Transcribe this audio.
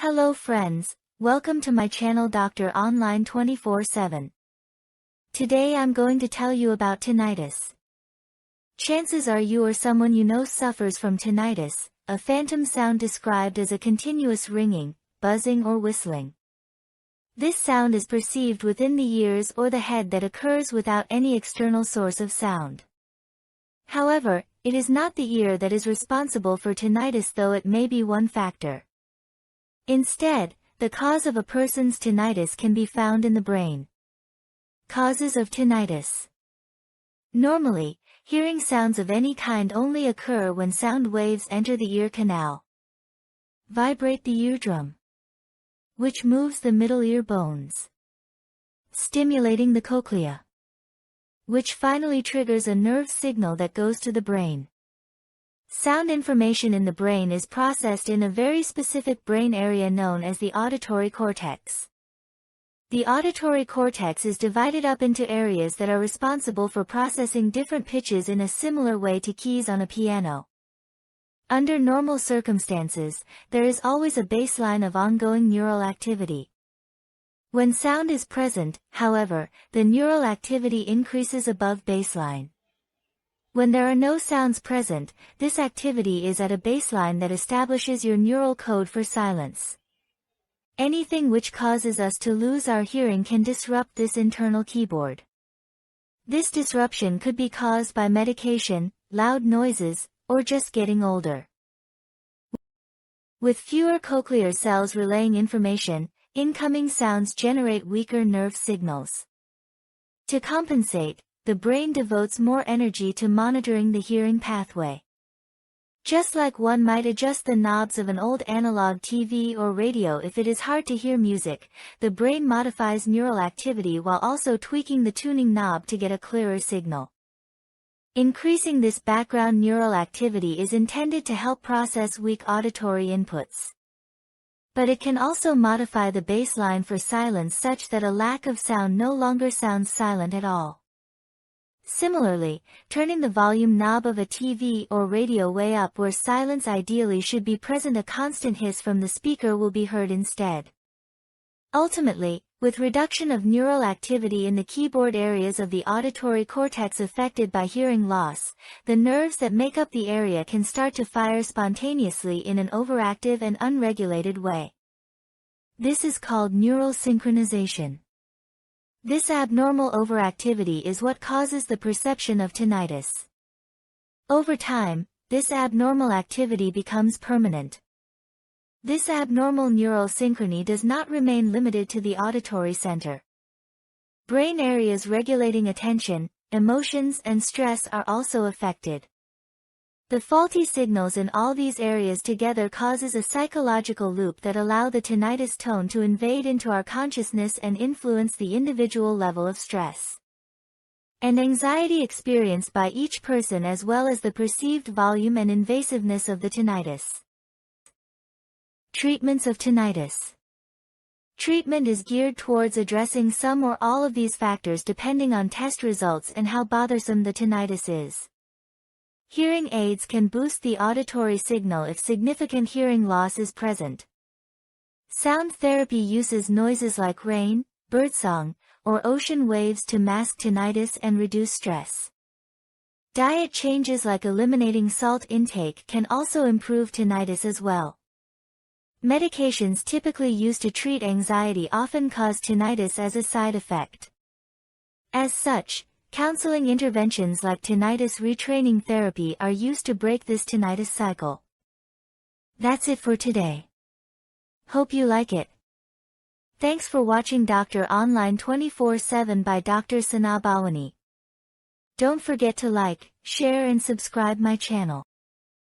Hello friends, welcome to my channel Dr. Online 24/7. Today I'm going to tell you about tinnitus. Chances are you or someone you know suffers from tinnitus, a phantom sound described as a continuous ringing, buzzing or whistling. This sound is perceived within the ears or the head that occurs without any external source of sound. However, it is not the ear that is responsible for tinnitus, though it may be one factor. Instead, the cause of a person's tinnitus can be found in the brain. Causes of tinnitus. Normally, hearing sounds of any kind only occur when sound waves enter the ear canal. Vibrate the eardrum, which moves the middle ear bones. Stimulating the cochlea, which finally triggers a nerve signal that goes to the brain. Sound information in the brain is processed in a very specific brain area known as the auditory cortex. The auditory cortex is divided up into areas that are responsible for processing different pitches in a similar way to keys on a piano. Under normal circumstances, there is always a baseline of ongoing neural activity. When sound is present, however, the neural activity increases above baseline. When there are no sounds present, this activity is at a baseline that establishes your neural code for silence. Anything which causes us to lose our hearing can disrupt this internal keyboard. This disruption could be caused by medication, loud noises, or just getting older. With fewer cochlear cells relaying information, incoming sounds generate weaker nerve signals. To compensate, the brain devotes more energy to monitoring the hearing pathway. Just like one might adjust the knobs of an old analog TV or radio if it is hard to hear music, the brain modifies neural activity while also tweaking the tuning knob to get a clearer signal. Increasing this background neural activity is intended to help process weak auditory inputs. But it can also modify the baseline for silence such that a lack of sound no longer sounds silent at all. Similarly, turning the volume knob of a TV or radio way up where silence ideally should be present, a constant hiss from the speaker will be heard instead. Ultimately, with reduction of neural activity in the keyboard areas of the auditory cortex affected by hearing loss, the nerves that make up the area can start to fire spontaneously in an overactive and unregulated way. This is called neural synchronization. This abnormal overactivity is what causes the perception of tinnitus. Over time, this abnormal activity becomes permanent. This abnormal neural synchrony does not remain limited to the auditory center. Brain areas regulating attention, emotions, and stress are also affected. The faulty signals in all these areas together causes a psychological loop that allow the tinnitus tone to invade into our consciousness and influence the individual level of stress and anxiety experienced by each person, as well as the perceived volume and invasiveness of the tinnitus. Treatments of tinnitus. Treatment is geared towards addressing some or all of these factors depending on test results and how bothersome the tinnitus is. Hearing aids can boost the auditory signal if significant hearing loss is present. Sound therapy uses noises like rain, birdsong, or ocean waves to mask tinnitus and reduce stress. Diet changes like eliminating salt intake can also improve tinnitus as well. Medications typically used to treat anxiety often cause tinnitus as a side effect. As such, counseling interventions like tinnitus retraining therapy are used to break this tinnitus cycle. That's it for today. Hope you like it. Thanks for watching Dr. Online 24/7 by Dr. Sana Bawani. Don't forget to like, share and subscribe my channel.